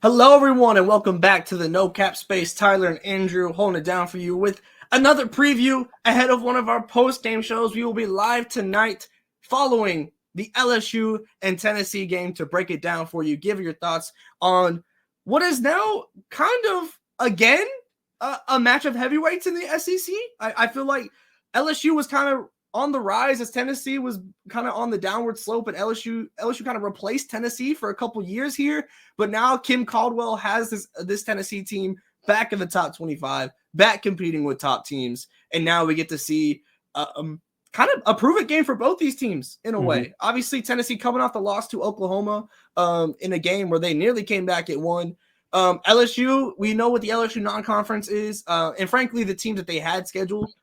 Hello, everyone, and welcome back to the No Cap Space. Tyler and Andrew holding it down for you with another preview ahead of one of our post-game shows. We will be live tonight following the LSU and Tennessee game to break it down for you, give your thoughts on what is now kind of, again, a match of heavyweights in the SEC. I feel like LSU was kind of on the rise as Tennessee was kind of on the downward slope, and LSU kind of replaced Tennessee for a couple years here. But now Kim Caldwell has this Tennessee team back in the top 25, back competing with top teams, and now we get to see kind of a prove-it game for both these teams in a way. Obviously, Tennessee coming off the loss to Oklahoma in a game where they nearly came back at one. LSU, we know what the LSU non-conference is, and frankly, the teams that they had scheduled,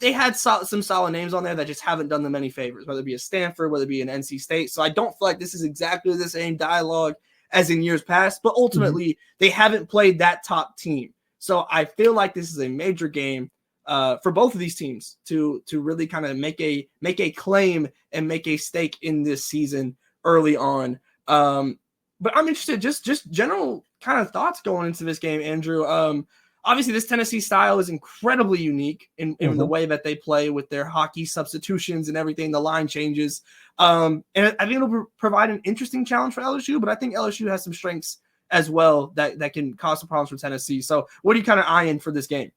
they had some solid names on there that just haven't done them any favors, whether it be a Stanford, whether it be an NC State. So I don't feel like this is exactly the same dialogue as in years past, but ultimately they haven't played that top team. So I feel like this is a major game for both of these teams to really kind of make a claim and make a stake in this season early on. But I'm interested, just general kind of thoughts going into this game, Andrew. Obviously, this Tennessee style is incredibly unique in the way that they play with their hockey substitutions and everything, the line changes. And I think it'll provide an interesting challenge for LSU, but I think LSU has some strengths as well that can cause some problems for Tennessee. So what are you kind of eyeing for this game?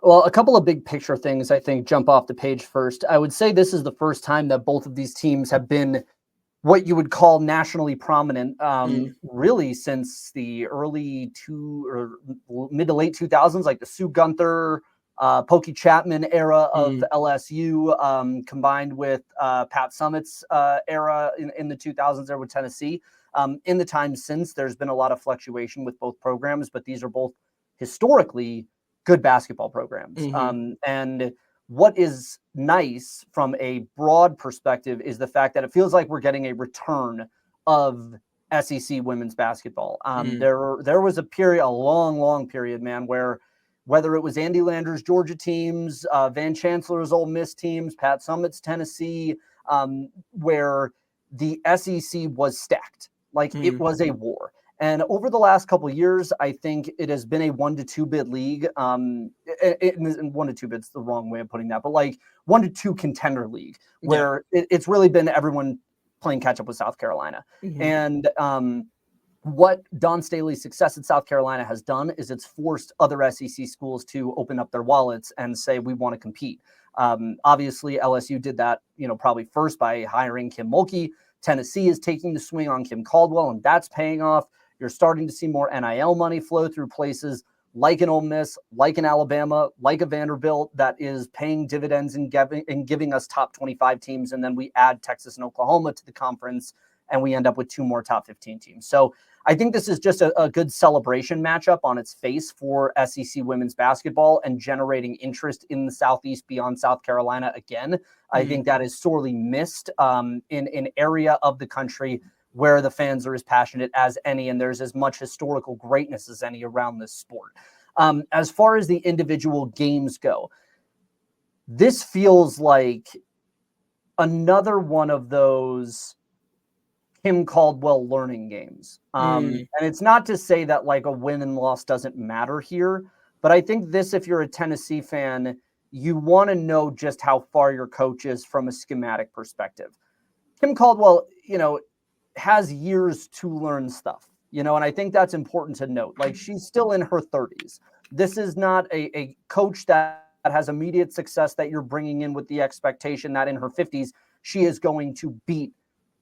Well, a couple of big picture things, I think, jump off the page first. I would say this is the first time that both of these teams have been what you would call nationally prominent, really since the early mid to late 2000s, like the Sue Gunther, Pokey Chapman era of LSU, combined with Pat Summitt's era in the 2000s there with Tennessee. In the time since, there's been a lot of fluctuation with both programs, but these are both historically good basketball programs. And what is nice from a broad perspective is the fact that it feels like we're getting a return of SEC women's basketball. There was a period, a long period, man, where whether it was Andy Lander's Georgia teams, Van Chancellor's Ole Miss teams, Pat Summitt's Tennessee, where the SEC was stacked. Like it was a war. And over the last couple of years, I think it has been a 1 to 2 bid league. 1 to 2 bid's the wrong way of putting that, but like 1 to 2 contender league where it's really been everyone playing catch up with South Carolina. And what Don Staley's success at South Carolina has done is it's forced other SEC schools to open up their wallets and say, we want to compete. Obviously, LSU did that, probably first by hiring Kim Mulkey. Tennessee is taking the swing on Kim Caldwell, and that's paying off. You're starting to see more NIL money flow through places like an Ole Miss, like an Alabama, like a Vanderbilt that is paying dividends and giving us top 25 teams. And then we add Texas and Oklahoma to the conference, and we end up with 2 more top 15 teams. So I think this is just a good celebration matchup on its face for SEC women's basketball and generating interest in the Southeast beyond South Carolina again. I think that is sorely missed in an area of the country where the fans are as passionate as any, and there's as much historical greatness as any around this sport. As far as the individual games go, this feels like another one of those Kim Caldwell learning games. And it's not to say that like a win and loss doesn't matter here, but I think this, if you're a Tennessee fan, you want to know just how far your coach is from a schematic perspective. Kim Caldwell, has years to learn stuff, and I think that's important to note. Like, she's still in her 30s. This is not a coach that has immediate success that you're bringing in with the expectation that in her 50s, she is going to beat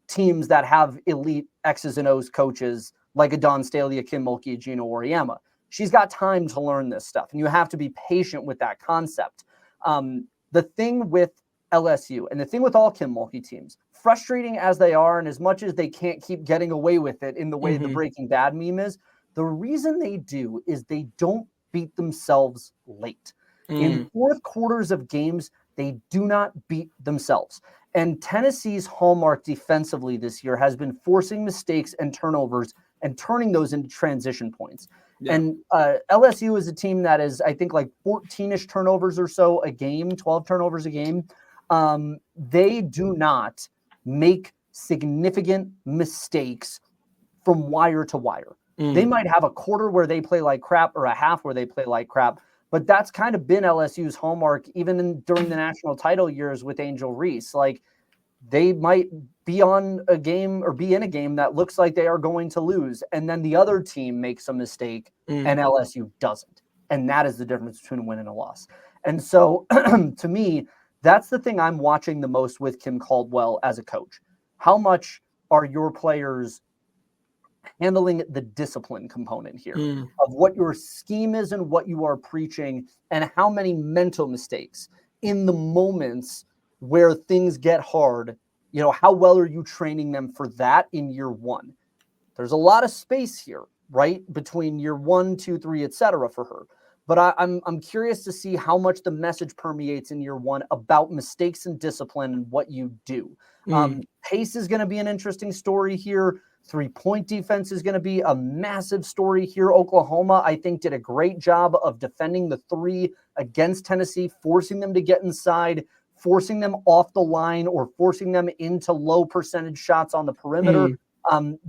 teams that have elite X's and O's coaches like a Don Staley, a Kim Mulkey, a Gino Auriemma. She's got time to learn this stuff, and you have to be patient with that concept. The thing with LSU and the thing with all Kim Mulkey teams, frustrating as they are, and as much as they can't keep getting away with it in the way the Breaking Bad meme is, the reason they do is they don't beat themselves late. In fourth quarters of games, they do not beat themselves. And Tennessee's hallmark defensively this year has been forcing mistakes and turnovers and turning those into transition points. And LSU is a team that is, I think, like 14-ish turnovers or so a game, 12 turnovers a game. They do not make significant mistakes from wire to wire. They might have a quarter where they play like crap or a half where they play like crap, but that's kind of been LSU's hallmark even during the national title years with Angel Reese. Like, they might be on a game or be in a game that looks like they are going to lose, and then the other team makes a mistake and LSU doesn't. And that is the difference between a win and a loss. And so to me, that's the thing I'm watching the most with Kim Caldwell as a coach. How much are your players handling the discipline component here of what your scheme is and what you are preaching, and how many mental mistakes in the moments where things get hard, how well are you training them for that in year one? There's a lot of space here, right? Between year 1, 2, 3, etc. for her. But I'm curious to see how much the message permeates in year one about mistakes and discipline and what you do. Pace is going to be an interesting story here. 3-point defense is going to be a massive story here. Oklahoma, I think, did a great job of defending the 3 against Tennessee, forcing them to get inside, forcing them off the line, or forcing them into low percentage shots on the perimeter.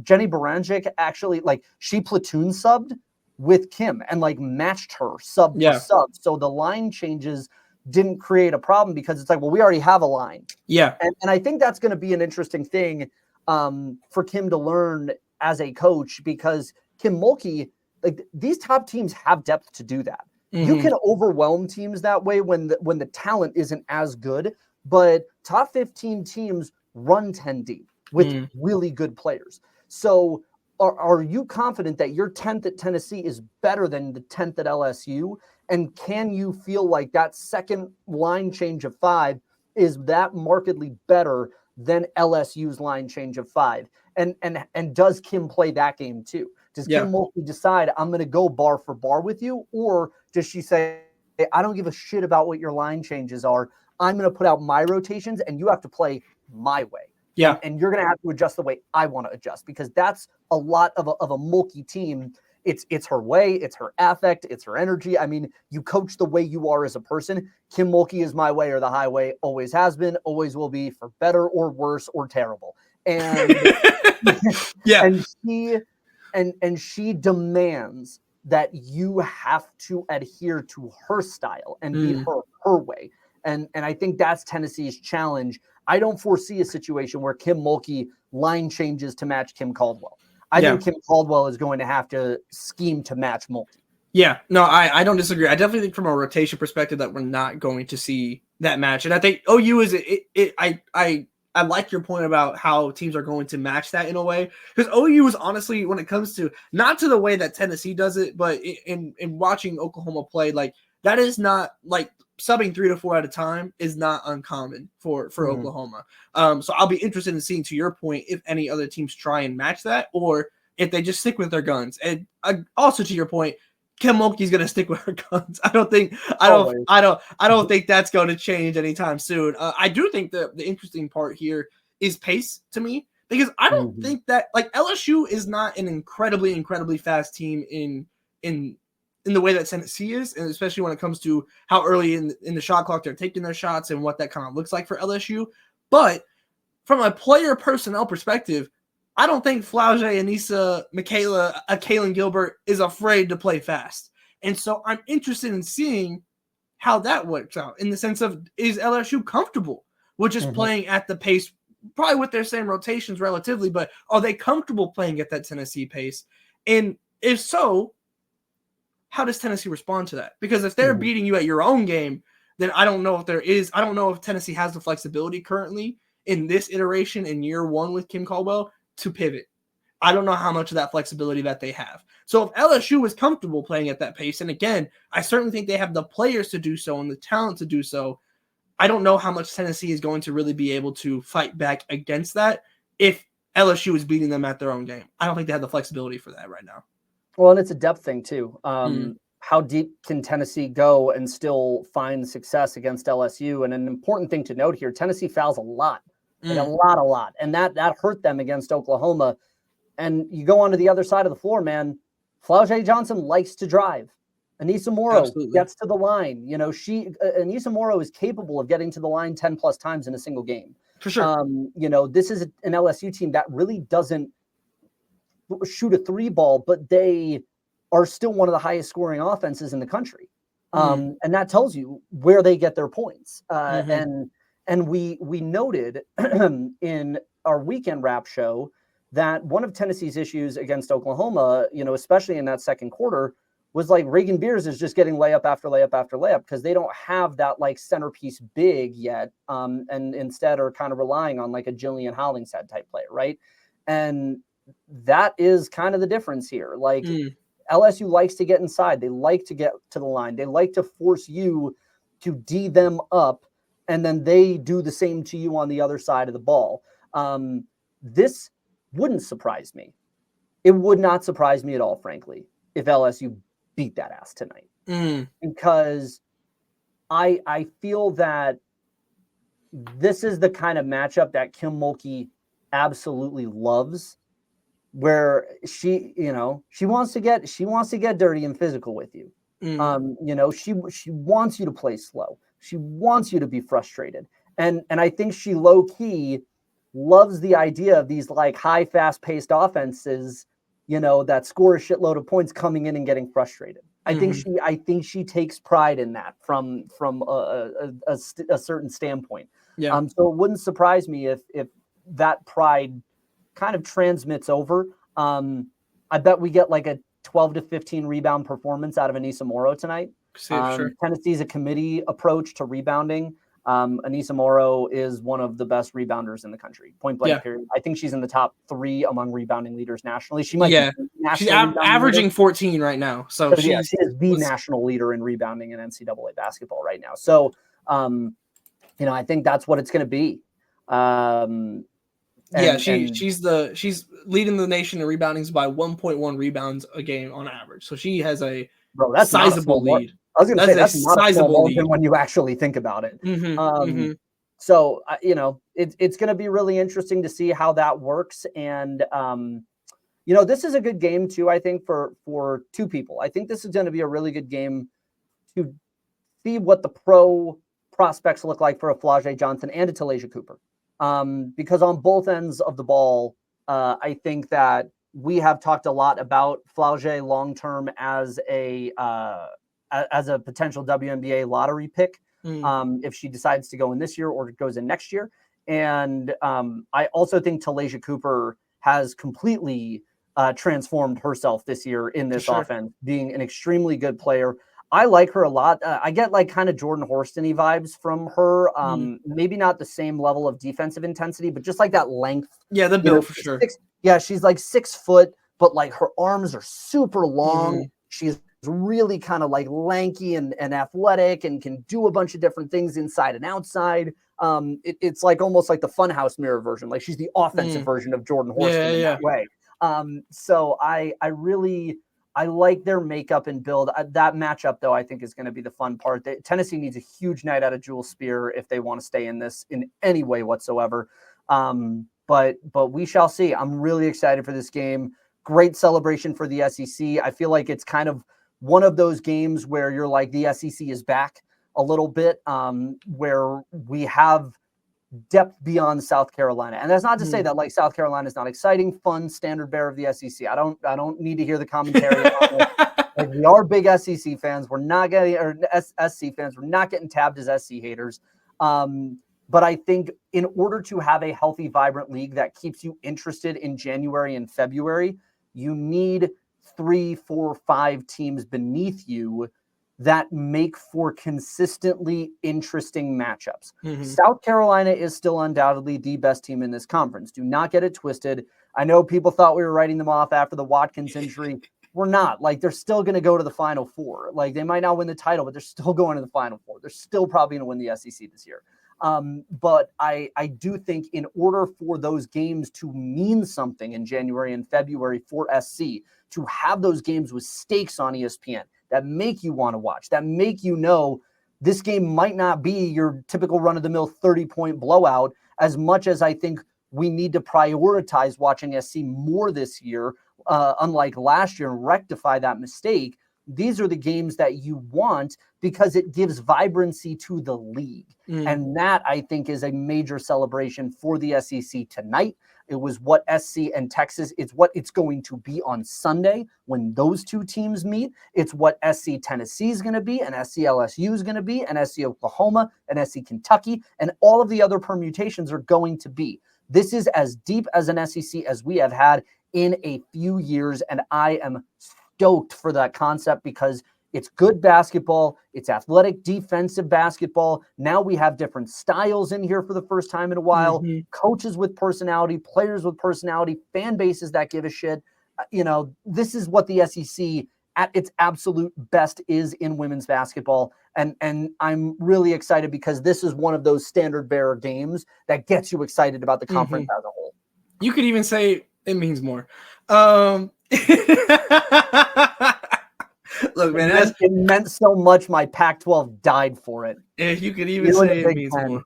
Jenny Baranjic actually, she platoon subbed with Kim and matched her sub for sub. So the line changes didn't create a problem because it's we already have a line. Yeah. And I think that's going to be an interesting thing for Kim to learn as a coach, because Kim Mulkey, these top teams have depth to do that. You can overwhelm teams that way when the talent isn't as good, but top 15 teams run 10 deep with really good players. So are you confident that your 10th at Tennessee is better than the 10th at LSU? And can you feel like that second line change of 5 is that markedly better than LSU's line change of 5? And does Kim play that game too? Does Kim Mulkey decide, I'm going to go bar for bar with you? Or does she say, hey, I don't give a shit about what your line changes are. I'm going to put out my rotations and you have to play my way. Yeah. And you're going to have to adjust the way I want to adjust, because that's a lot of a Mulkey team. It's her way, it's her affect, it's her energy. I mean, you coach the way you are as a person. Kim Mulkey is my way or the highway, always has been, always will be, for better or worse or terrible. And and she demands that you have to adhere to her style and be her way. And I think that's Tennessee's challenge. I don't foresee a situation where Kim Mulkey line changes to match Kim Caldwell. I think Kim Caldwell is going to have to scheme to match Mulkey. Yeah, no, I don't disagree. I definitely think from a rotation perspective that we're not going to see that match. And I think OU is I like your point about how teams are going to match that in a way, because OU is honestly, when it comes to not to the way that Tennessee does it, but in watching Oklahoma play, that is not subbing 3 to 4 at a time is not uncommon for Oklahoma. So I'll be interested in seeing, to your point, if any other teams try and match that, or if they just stick with their guns. And also to your point, Kim Mulkey's going to stick with her guns. I don't think that's going to change anytime soon. I do think that the interesting part here is pace to me, because I don't think that LSU is not an incredibly fast team in the way that Tennessee is, and especially when it comes to how early in the shot clock they're taking their shots and what that kind of looks like for LSU. But from a player personnel perspective, I don't think Flau'jae, Anissa, Michaela, Kaylin Gilbert is afraid to play fast. And so I'm interested in seeing how that works out, in the sense of, is LSU comfortable with just playing at the pace, probably with their same rotations relatively, but are they comfortable playing at that Tennessee pace? And if so, how does Tennessee respond to that? Because if they're beating you at your own game, then I don't know if Tennessee has the flexibility currently in this iteration in year one with Kim Caldwell to pivot. I don't know how much of that flexibility that they have. So if LSU is comfortable playing at that pace, and again, I certainly think they have the players to do so and the talent to do so, I don't know how much Tennessee is going to really be able to fight back against that if LSU is beating them at their own game. I don't think they have the flexibility for that right now. Well, and it's a depth thing too. How deep can Tennessee go and still find success against LSU? And an important thing to note here, Tennessee fouls a lot, a lot. And that hurt them against Oklahoma. And you go onto the other side of the floor, man. Flau'jae Johnson likes to drive. Anissa Morrow gets to the line. Anissa Morrow is capable of getting to the line 10 plus times in a single game. For sure. This is an LSU team that really doesn't shoot a three ball, but they are still one of the highest scoring offenses in the country. And that tells you where they get their points. And we noted in our weekend wrap show that one of Tennessee's issues against Oklahoma, especially in that second quarter, was like Reagan Beers is just getting layup after layup after layup because they don't have that like centerpiece big yet, and instead are kind of relying on like a Jillian Hollingshead type player, right? And that is kind of the difference here. Like LSU likes to get inside. They like to get to the line. They like to force you to D them up, and then they do the same to you on the other side of the ball. This wouldn't surprise me. It would not surprise me at all, frankly, if LSU beat that ass tonight. Because I feel that this is the kind of matchup that Kim Mulkey absolutely loves, where she wants to get dirty and physical with you. She wants you to play slow. She wants you to be frustrated. And I think she low key loves the idea of these like high, fast paced offenses, that score a shitload of points coming in and getting frustrated. I think she takes pride in that from a certain standpoint. Yeah. So it wouldn't surprise me if that pride kind of transmits over. I bet we get like a 12 to 15 rebound performance out of Anissa Morrow tonight. Sure. Tennessee's a committee approach to rebounding. Anissa Morrow is one of the best rebounders in the country. Point blank period. I think she's in the top 3 among rebounding leaders nationally. She might be she's averaging 14 right now. So she is the national leader in rebounding in NCAA basketball right now. So, I think that's what it's going to be. She's leading the nation in reboundings by 1.1 rebounds a game on average. So she has a sizable lead. I was going to say that's not a small margin when you actually think about it. So it's going to be really interesting to see how that works. And this is a good game too, I think, for two people. I think this is going to be a really good game to see what the pro prospects look like for a Flau'jae Johnson and a Talaysia Cooper. Because on both ends of the ball, I think that we have talked a lot about Flau'jae long-term as a potential WNBA lottery pick, if she decides to go in this year or goes in next year. And I also think Talaysia Cooper has completely transformed herself this year in this offense, being an extremely good player. I like her a lot. I get like kind of Jordan Horston-y vibes from her. Maybe not the same level of defensive intensity, but just like that length. Yeah, the build for sure. She's like 6 foot, but like her arms are super long. She's really kind of like lanky and athletic and can do a bunch of different things inside and outside. It's like almost like the Funhouse mirror version. Like she's the offensive version of Jordan Horston in that way. So I like their makeup and build. That matchup, though, I think is going to be the fun part. Tennessee needs a huge night out of Jewel Spear if they want to stay in this in any way whatsoever. But we shall see. I'm really excited for this game. Great celebration for the SEC. I feel like it's kind of one of those games where you're like, the SEC is back a little bit, where we have depth beyond South Carolina. And that's not to say that like South Carolina is not exciting, fun, standard bearer of the SEC. I don't need to hear the commentary on it. Like, we are big SEC fans. We're not getting, or SC fans, we're not getting tabbed as SC haters. But I think in order to have a healthy, vibrant league that keeps you interested in January and February, you need 3, 4, 5 teams beneath you that make for consistently interesting matchups. South Carolina is still undoubtedly the best team in this conference. Do not get it twisted. I know people thought we were writing them off after the Watkins injury. We're not. Like, they're still going to go to the Final Four. Like, they might not win the title, but they're still going to the Final Four. They're still probably going to win the SEC this year. But I do think in order for those games to mean something in January and February for SC, to have those games with stakes on ESPN that make you want to watch, that make you know this game might not be your typical run-of-the-mill 30-point blowout, as much as I think we need to prioritize watching SC more this year, unlike last year, and rectify that mistake. these are the games that you want because it gives vibrancy to the league. And that, I think, is a major celebration for the SEC tonight. It was what SC and Texas, it's what it's going to be on Sunday when those two teams meet. It's what SC Tennessee is going to be, and SC LSU is going to be, and SC Oklahoma, and SC Kentucky, and all of the other permutations are going to be. This is as deep as an SEC as we have had in a few years, and I am stoked for that concept because it's good basketball. It's athletic defensive basketball. Now we have different styles in here for the first time in a while. Coaches with personality, players with personality, fan bases that give a shit. This is what the SEC at its absolute best is in women's basketball. And I'm really excited because this is one of those standard bearer games that gets you excited about the conference as a whole. You could even say it means more. Look, man, it meant so much. My Pac-12 died for it. If you could even say it means more.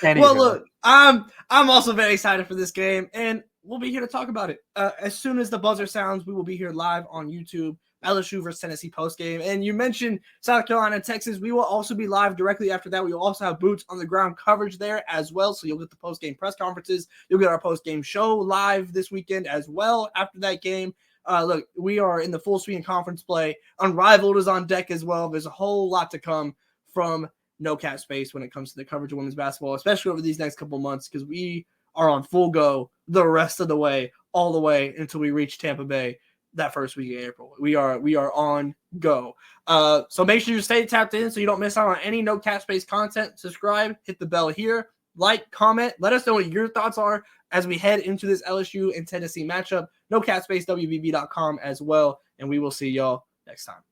Well, look, I'm also very excited for this game, and we'll be here to talk about it. As soon as the buzzer sounds, we will be here live on YouTube. LSU versus Tennessee post game. And you mentioned South Carolina and Texas. We will also be live directly after that. We will also have boots on the ground coverage there as well. So you'll get the post game press conferences. You'll get our post game show live this weekend as well after that game. Look, we are in the full swing of conference play. Unrivaled is on deck as well. There's a whole lot to come from No Cap Space when it comes to the coverage of women's basketball, especially over these next couple months, because we are on full go the rest of the way, all the way until we reach Tampa Bay that first week of April. We are on go. So make sure you stay tapped in so you don't miss out on any No Cap Space content. Subscribe, hit the bell here, like, comment. Let us know what your thoughts are as we head into this LSU and Tennessee matchup. NoCapSpaceWBB.com as well. And we will see y'all next time.